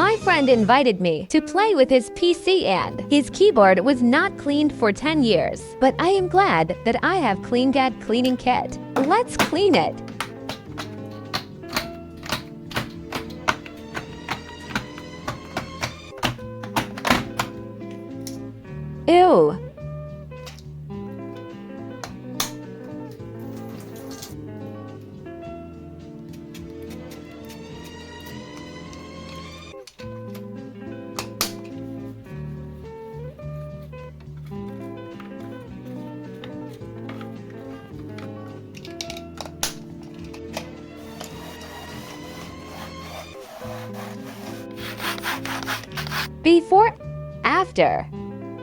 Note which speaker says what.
Speaker 1: My friend invited me to play with his PC and his keyboard was not cleaned for 10 years. But I am glad that I have CleanCat cleaning kit. Let's clean it. Ew. Before, after.